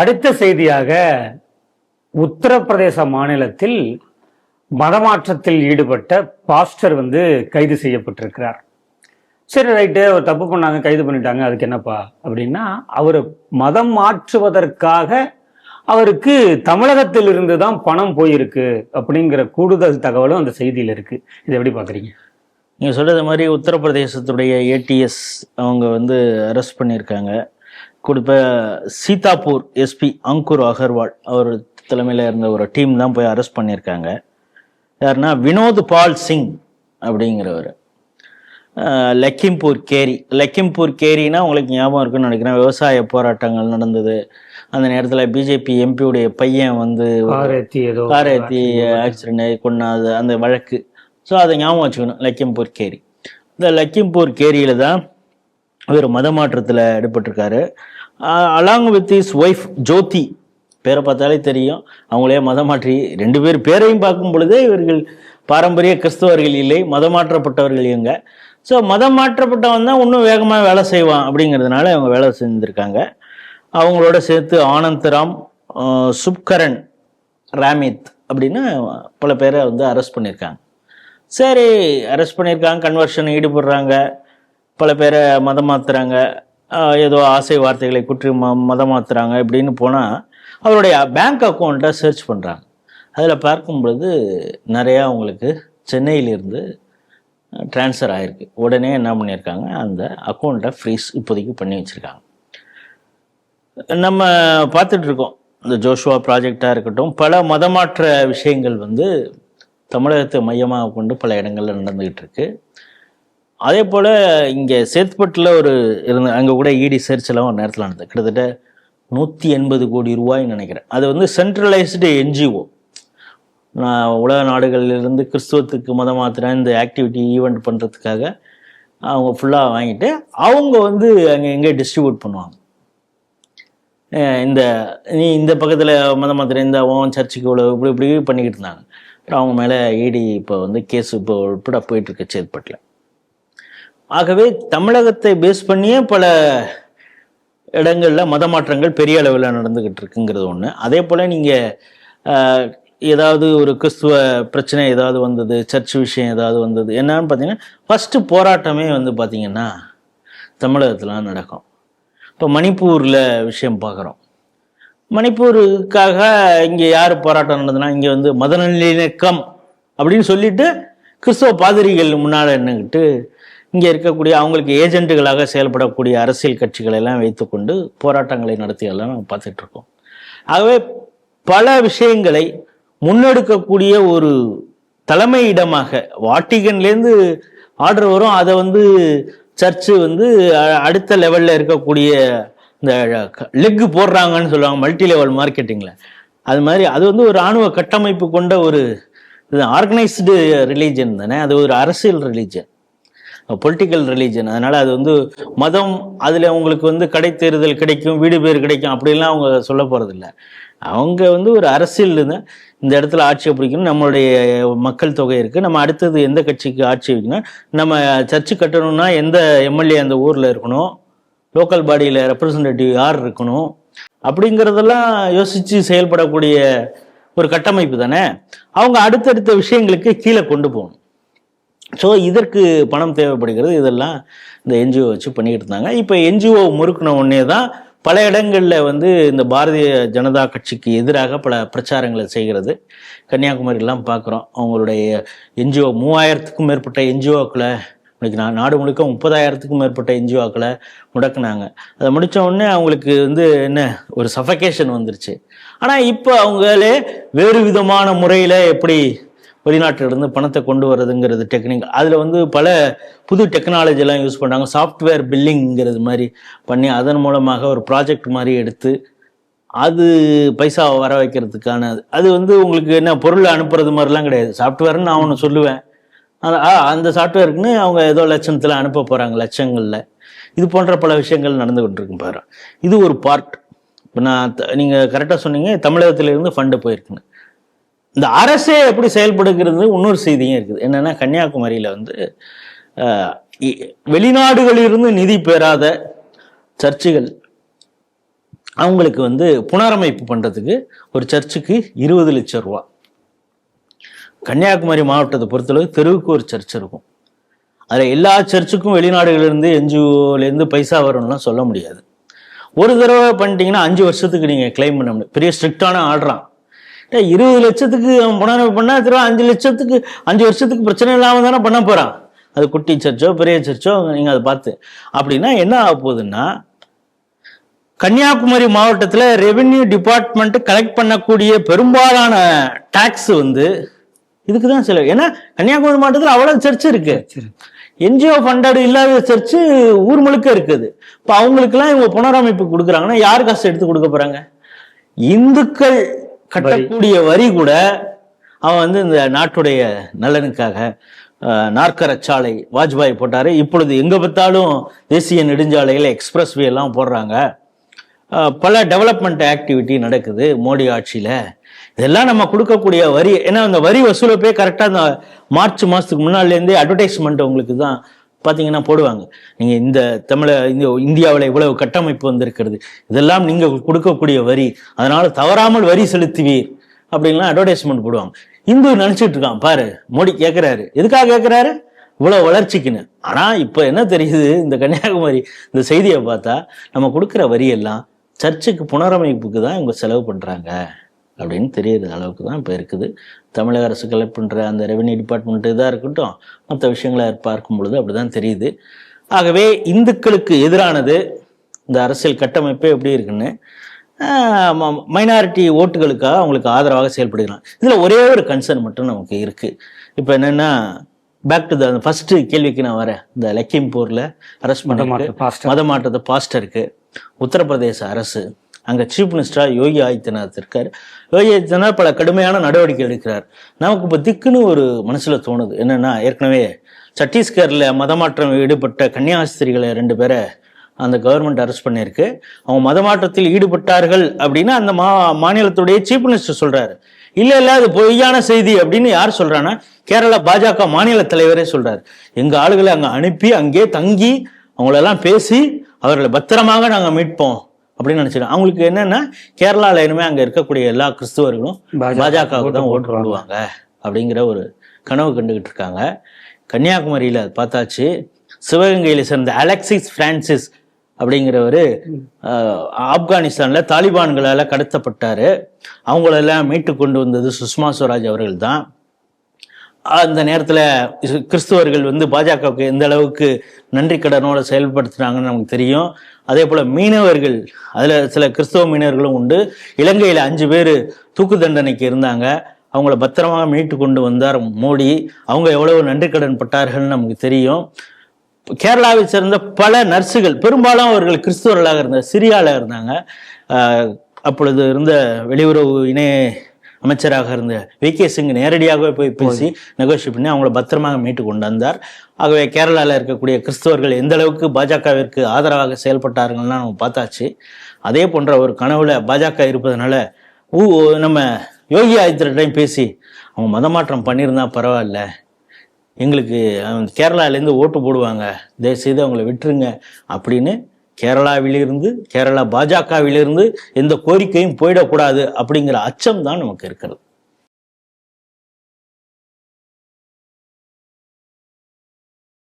அடுத்த செய்தியாக, உத்தரப்பிரதேச மாநிலத்தில் மதமாற்றத்தில் ஈடுபட்ட பாஸ்டர் கைது செய்யப்பட்டிருக்கிறார். சரி, ரைட்டு, அவர் தப்பு பண்ணாங்க, கைது பண்ணிட்டாங்க, அதுக்கு என்னப்பா அப்படின்னா, அவர் மதம் மாற்றுவதற்காக அவருக்கு தமிழகத்தில் இருந்து தான் பணம் போயிருக்கு அப்படிங்கிற கூடுதல் தகவலும் அந்த செய்தியில் இருக்கு. இதை எப்படி பாக்குறீங்க? நீங்கள் சொல்கிறது மாதிரி உத்தரப்பிரதேசத்துடைய ஏடிஎஸ் அவங்க அரெஸ்ட் பண்ணியிருக்காங்க. இப்போ சீதாப்பூர் எஸ்பி அங்குர் அகர்வால் அவர் தலைமையில் இருந்த ஒரு டீம் தான் போய் அரெஸ்ட் பண்ணியிருக்காங்க. யாருன்னா வினோத் பால் சிங் அப்படிங்கிறவர். லக்கிம்பூர் கேரினா உங்களுக்கு ஞாபகம் இருக்குன்னு நினைக்கிறேன். விவசாய போராட்டங்கள் நடந்தது அந்த நேரத்தில். பிஜேபி எம்பியுடைய பையன் கார் ஏற்றி ஆக்சிடென்ட் கொண்டாது அந்த வழக்கு. ஸோ அதை ஞாபகம் வச்சுக்கணும், லக்கிம்பூர் கேரி. இந்த லக்கிம்பூர் கேரியில் தான் இவர் மதமாற்றத்தில் ஈடுபட்டிருக்காரு. அலாங் வித் இஸ் ஒய்ஃப் ஜோதி, பேரை பார்த்தாலே தெரியும் அவங்களே மதமாற்றி. ரெண்டு பேர் பேரையும் பார்க்கும் பொழுதே இவர்கள் பாரம்பரிய கிறிஸ்தவர்கள் இல்லை, மதமாற்றப்பட்டவர்கள் இவங்க. ஸோ மதம் மாற்றப்பட்டவன் தான் இன்னும் வேகமாக வேலை செய்வான் அப்படிங்கிறதுனால அவங்க வேலை செஞ்சுருக்காங்க. அவங்களோட சேர்த்து ஆனந்த்ராம், சுப்கரன், ராமித் அப்படின்னு பல பேரை அரெஸ்ட் பண்ணியிருக்காங்க. சரி, அரெஸ்ட் பண்ணியிருக்காங்க, கன்வர்ஷன் ஈடுபடுறாங்க, பல பேரை மதம் மாற்றுறாங்க, ஏதோ ஆசை வார்த்தைகளை குற்றி மதம் மாற்றுறாங்க இப்படின்னு போனால் அவருடைய பேங்க் அக்கௌண்ட்டை சர்ச் பண்ணுறாங்க. அதில் பார்க்கும் பொழுது நிறையா அவங்களுக்கு சென்னையிலிருந்து ட்ரான்ஸ்ஃபர் ஆகிருக்கு. உடனே என்ன பண்ணியிருக்காங்க, அந்த அக்கௌண்ட்டை ஃப்ரீஸ் இப்போதைக்கு பண்ணி வச்சுருக்காங்க. நம்ம பார்த்துட்ருக்கோம், இந்த ஜோஷுவா ப்ராஜெக்டாக இருக்கட்டும், பல மதமாற்ற விஷயங்கள் தமிழகத்தை மையமாக கொண்டு பல இடங்களில் நடந்துக்கிட்டு இருக்கு. அதே போல் இங்கே சேத்பட்டில் அங்கே கூட இடி சர்ச்செல்லாம் ஒரு நேரத்தில் நடந்தது. கிட்டத்தட்ட 180 கோடி ரூபாய்ன்னு நினைக்கிறேன். அது சென்ட்ரலைஸ்டு என்ஜிஓ. நான் உலக நாடுகளிலிருந்து கிறிஸ்துவத்துக்கு மதம் மாத்திரம் இந்த ஆக்டிவிட்டி ஈவெண்ட் பண்ணுறதுக்காக அவங்க ஃபுல்லாக வாங்கிட்டு அவங்க அங்கே எங்கே டிஸ்ட்ரிபியூட் பண்ணுவாங்க. இந்த பக்கத்தில் மதம் மாத்திரம் இந்த சர்ச்சுக்கு இவ்வளோ இப்படி பண்ணிக்கிட்டு இருந்தாங்க. அப்புறம் அவங்க மேலே இடி இப்போ கேஸ் இப்போ உட்பட போயிட்டுருக்கு சேத்பட்டில். ஆகவே தமிழகத்தை பேஸ் பண்ணியே பல இடங்களில் மதமாற்றங்கள் பெரிய அளவில் நடந்துக்கிட்டு இருக்குங்கிறது ஒன்று. அதே போல் நீங்கள் ஏதாவது ஒரு கிறிஸ்துவ பிரச்சனை ஏதாவது வந்தது, சர்ச் விஷயம் ஏதாவது வந்தது, என்னன்னு பார்த்தீங்கன்னா ஃபஸ்ட்டு போராட்டமே பார்த்தீங்கன்னா தமிழகத்தில் நடக்கும். இப்போ மணிப்பூரில் விஷயம் பார்க்குறோம். மணிப்பூருக்காக இங்கே யார் போராட்டம் நடந்ததுன்னா, இங்கே மத நல்லிணக்கம் அப்படின்னு சொல்லிட்டு கிறிஸ்தவ பாதிரிகள் முன்னால் என்னங்கிட்டு இங்கே இருக்கக்கூடிய அவங்களுக்கு ஏஜென்ட்டுகளாக செயல்படக்கூடிய அரசியல் கட்சிகளை எல்லாம் வைத்துக்கொண்டு போராட்டங்களை நடத்தியெல்லாம் நம்ம பார்த்துட்ருக்கோம். ஆகவே பல விஷயங்களை முன்னெடுக்கக்கூடிய ஒரு தலைமையிடமாக வாட்டிகன்லேருந்து ஆர்டர் வரும். அதை சர்ச்சு அடுத்த லெவலில் இருக்கக்கூடிய இந்த லெக்கு போடுறாங்கன்னு சொல்லுவாங்க மல்டி லெவல் மார்க்கெட்டிங்கில். அது மாதிரி அது ஒரு இராணுவ கட்டமைப்பு கொண்ட ஒரு ஆர்கனைஸ்டு ரிலீஜன் தானே. அது ஒரு அரசியல் ரிலீஜன், பொலிட்டிக்கல் ரிலீஜன். அதனால் அது மதம் அதில் உங்களுக்கு கடை தேர்தல் கிடைக்கும், வீடு பேர் கிடைக்கும் அப்படிலாம் அவங்க சொல்ல போகிறதில்ல. அவங்க ஒரு அரசியல் இந்த இடத்துல ஆட்சியை பிடிக்கணும், நம்மளுடைய மக்கள் தொகை இருக்குது, நம்ம அடுத்தது எந்த கட்சிக்கு ஆட்சி வைக்கணும், நம்ம சர்ச்சு கட்டணும்னா எந்த எம்எல்ஏ அந்த ஊரில் இருக்கணும், லோக்கல் பாடியில் ரெப்ரசன்டேட்டிவ் யார் இருக்கணும் அப்படிங்கிறதெல்லாம் யோசித்து செயல்படக்கூடிய ஒரு கட்டமைப்பு தானே. அவங்க அடுத்தடுத்த விஷயங்களுக்கு கீழே கொண்டு போகணும். ஸோ இதற்கு பணம் தேவைப்படுகிறது. இதெல்லாம் இந்த என்ஜிஓ வச்சு பண்ணிக்கிட்டு இருந்தாங்க. இப்போ என்ஜிஓ முறுக்கின உடனே தான் பல இடங்களில் இந்த பாரதிய ஜனதா கட்சிக்கு எதிராக பல பிரச்சாரங்களை செய்கிறது. கன்னியாகுமரியெல்லாம் பார்க்குறோம். அவங்களுடைய என்ஜிஓ 3000க்கும் மேற்பட்ட என்ஜிஓக்களை இன்னைக்கு நாடு முழுக்க 30,000க்கும் மேற்பட்ட என்ஜிஓக்களை முடக்குனாங்க. அதை முடித்த உடனே அவங்களுக்கு என்ன ஒரு சஃபகேஷன் வந்துருச்சு. ஆனால் இப்போ அவங்களே வேறு விதமான முறையில் எப்படி வெளிநாட்டிலிருந்து பணத்தை கொண்டு வர்றதுங்கிறது டெக்னிக். அதில் பல புது டெக்னாலஜிலாம் யூஸ் பண்ணாங்க. சாஃப்ட்வேர் பில்லிங்கிறது மாதிரி பண்ணி அதன் மூலமாக ஒரு ப்ராஜெக்ட் மாதிரி எடுத்து அது பைசாவை வர வைக்கிறதுக்கான அது உங்களுக்கு என்ன பொருளை அனுப்புறது மாதிரிலாம் கிடையாது. சாஃப்ட்வேர்னு நான் ஒன்று சொல்லுவேன், அந்த சாஃப்ட்வேருக்குன்னு அவங்க ஏதோ லட்சத்தில் அனுப்ப போகிறாங்க, லட்சங்களில். இது போன்ற பல விஷயங்கள் நடந்துகிட்டு இருக்கு பாரு. இது ஒரு பார்ட். இப்போ நீங்கள் கரெக்டாக சொன்னீங்க, தமிழகத்திலிருந்து ஃபண்டு போயிருக்குன்னு. இந்த அரசே எப்படி செயல்படுகிறது இன்னொரு செய்தியும் இருக்குது. என்னன்னா, கன்னியாகுமரியில் வெளிநாடுகளிலிருந்து நிதி பெறாத சர்ச்சுகள் அவங்களுக்கு வந்து புனரமைப்பு பண்ணுறதுக்கு ஒரு சர்ச்சுக்கு 20 லட்சம் ரூபா. கன்னியாகுமரி மாவட்டத்தை பொறுத்தளவு தெருவுக்கு ஒரு சர்ச் இருக்கும். அதில் எல்லா சர்ச்சுக்கும் வெளிநாடுகளிலிருந்து என்ஜிஓலேருந்து பைசா வரும்லாம் சொல்ல முடியாது. ஒரு தடவை பண்ணிட்டீங்கன்னா 5 வருஷத்துக்கு நீங்கள் கிளைம் பண்ண முடியும். பெரிய ஸ்ட்ரிக்டான ஆர்டரான். 20 லட்சத்துக்கு அவன் புனரமைப்பு பண்ணால் திரும்ப 5 லட்சத்துக்கு 5 வருஷத்துக்கு பிரச்சனை இல்லாமல் தானே பண்ண போகிறான். அது குட்டி சர்ச்சோ பெரிய சர்ச்சோ நீங்கள் அதை பார்த்து. அப்படின்னா என்ன ஆக போகுதுன்னா, கன்னியாகுமரி மாவட்டத்தில் ரெவென்யூ டிபார்ட்மெண்ட் கலெக்ட் பண்ணக்கூடிய பெரும்பாலான டாக்ஸ் வந்து இதுக்கு தான் செலவு. ஏன்னா கன்னியாகுமரி மாவட்டத்தில் அவ்வளோ சர்ச் இருக்கு. என்ஜிஓ ஃபண்டட் இல்லாத சர்ச்சு ஊர் முழுக்க இருக்குது. இப்போ அவங்களுக்குலாம் இவங்க புனரமைப்பு கொடுக்குறாங்கன்னா யார் காசு எடுத்து கொடுக்க போறாங்க? இந்துக்கள் கட்டக்கூடிய வரி கூட அவன் வந்து இந்த நாட்டுடைய நலனுக்காக நாற்கரச்சாலை வாஜ்பாய் போட்டாரு. இப்பொழுது எங்க பார்த்தாலும் தேசிய நெடுஞ்சாலையில் எக்ஸ்பிரஸ் வே எல்லாம் போடுறாங்க. பல டெவலப்மெண்ட் ஆக்டிவிட்டி நடக்குது மோடி ஆட்சியில. இதெல்லாம் நம்ம கொடுக்கக்கூடிய வரி. ஏன்னா அந்த வரி வசூலை போய் கரெக்டாக அந்த மார்ச் மாதத்துக்கு முன்னாடிலேருந்தே அட்வர்டைஸ்மெண்ட் உங்களுக்கு தான் பார்த்தீங்கன்னா போடுவாங்க. நீங்கள் இந்த இந்தியாவில் இவ்வளவு கட்டமைப்பு வந்திருக்கிறது, இதெல்லாம் நீங்கள் கொடுக்கக்கூடிய வரி, அதனால தவறாமல் வரி செலுத்துவீர் அப்படின்லாம் அட்வர்டைஸ்மெண்ட் போடுவாங்க. இந்து நினச்சிட்டு இருக்கான் பாரு, மோடி கேட்குறாரு, எதுக்காக கேட்குறாரு? இவ்வளோ வளர்ச்சிக்குன்னு. ஆனால் இப்போ என்ன தெரியுது, இந்த கன்னியாகுமரி இந்த செய்தியை பார்த்தா நம்ம கொடுக்குற வரியெல்லாம் சர்ச்சுக்கு புனரமைப்புக்கு தான் இவங்க செலவு பண்ணுறாங்க அப்படின்னு தெரியற அளவுக்கு தான் இப்போ இருக்குது. தமிழக அரசு கலெக்ட் பண்ணுற அந்த ரெவென்யூ டிபார்ட்மெண்ட் இதாக இருக்கட்டும், மற்ற விஷயங்களை பார்க்கும் பொழுது அப்படிதான் தெரியுது. ஆகவே இந்துக்களுக்கு எதிரானது இந்த அரசியல் கட்டமைப்பே எப்படி இருக்குன்னு மைனாரிட்டி ஓட்டுகளுக்காக அவங்களுக்கு ஆதரவாக செயல்படுகிறாங்க. இதில் ஒரே ஒரு கன்சர்ன் மட்டும் நமக்கு இருக்குது. இப்போ என்னென்னா, பேக் டு த ஃபர்ஸ்ட் கேள்விக்கு நான் வரேன். இந்த லக்கிம்பூரில் அரெஸ்ட் பண்ண மதமாற்றத்தை பாஸ்டருக்கு உத்தரப்பிரதேச அரசு அங்கே சீஃப் மினிஸ்டராக யோகி ஆதித்யநாத் இருக்கார். யோகி ஆதித்யநாத் பல கடுமையான நடவடிக்கை எடுக்கிறார். நமக்கு இப்போ திக்குன்னு ஒரு மனசில் தோணுது. என்னென்னா, ஏற்கனவே சத்தீஸ்கரில் மதமாற்றம் ஈடுபட்ட கன்னியாஸ்திரிகளை 2 பேரை அந்த கவர்மெண்ட் அரெஸ்ட் பண்ணியிருக்கு. அவங்க மதமாற்றத்தில் ஈடுபட்டார்கள் அப்படின்னு அந்த மாநிலத்துடைய சீஃப் மினிஸ்டர் சொல்றாரு. இல்லை அது பொய்யான செய்தி அப்படின்னு யார் சொல்றான்னா, கேரளா பாஜக மாநில தலைவரே சொல்றாரு. எங்க ஆளுகளை அங்கே அனுப்பி அங்கே தங்கி அவங்களெல்லாம் பேசி அவர்களை பத்திரமாக நாங்கள் மீட்போம் அப்படின்னு நினைச்சிருக்கோம். அவங்களுக்கு என்னன்னா, கேரளாவில் இனிமே அங்கே இருக்கக்கூடிய எல்லா கிறிஸ்துவர்களும் பாஜகவுக்கு தான் ஓட்டு போடுவாங்க அப்படிங்கிற ஒரு கனவு கண்டுகிட்டு இருக்காங்க. கன்னியாகுமரியில் பார்த்தாச்சு, சிவகங்கையில் சேர்ந்த அலெக்சிஸ் பிரான்சிஸ் அப்படிங்கிறவர் ஆப்கானிஸ்தான்ல தாலிபான்களால் கடத்தப்பட்டாரு. அவங்களெல்லாம் மீட்டு கொண்டு வந்தது சுஷ்மா ஸ்வராஜ் அவர்கள் தான். அந்த நேரத்தில் கிறிஸ்துவர்கள் வந்து பாஜகவுக்கு எந்த அளவுக்கு நன்றி கடனோட செயல்படுத்துனாங்கன்னு நமக்கு தெரியும். அதே போல் மீனவர்கள், அதில் சில கிறிஸ்தவ மீனவர்களும் உண்டு. இலங்கையில் 5 பேர் தூக்கு தண்டனைக்கு இருந்தாங்க. அவங்கள பத்திரமாக மீட்டு கொண்டு வந்தார் மோடி. அவங்க எவ்வளவு நன்றி கடன் பட்டார்கள்னு நமக்கு தெரியும். கேரளாவை சேர்ந்த பல நர்ஸுகள், பெரும்பாலும் அவர்கள் கிறிஸ்துவர்களாக இருந்தாங்க, சிரியாவில் இருந்தாங்க. அப்பொழுது இருந்த வெளியுறவு இணை அமைச்சராக இருந்த வி.கே. சிங் நேரடியாகவே போய் பேசி நெகோஷியேட் பண்ணி அவங்கள பத்திரமாக மீட்டு கொண்டு வந்தார். ஆகவே கேரளாவில் இருக்கக்கூடிய கிறிஸ்தவர்கள் எந்த அளவுக்கு பாஜகவிற்கு ஆதரவாக செயல்பட்டார்கள்லாம் நம்ம பார்த்தாச்சு. அதே போன்ற ஒரு கனவுல பாஜக இருப்பதனால நம்ம யோகி ஆதித்யநாத்தையும் பேசி அவங்க மதமாற்றம் பண்ணியிருந்தா பரவாயில்ல, எங்களுக்கு கேரளாவிலேருந்து ஓட்டு போடுவாங்க, தயவுசெய்து அவங்கள விட்டுருங்க அப்படின்னு கேரளா பாஜகவிலிருந்து எந்த கோரிக்கையும் போயிடக்கூடாது அப்படிங்கிற அச்சம் தான் நமக்கு இருக்கிறது.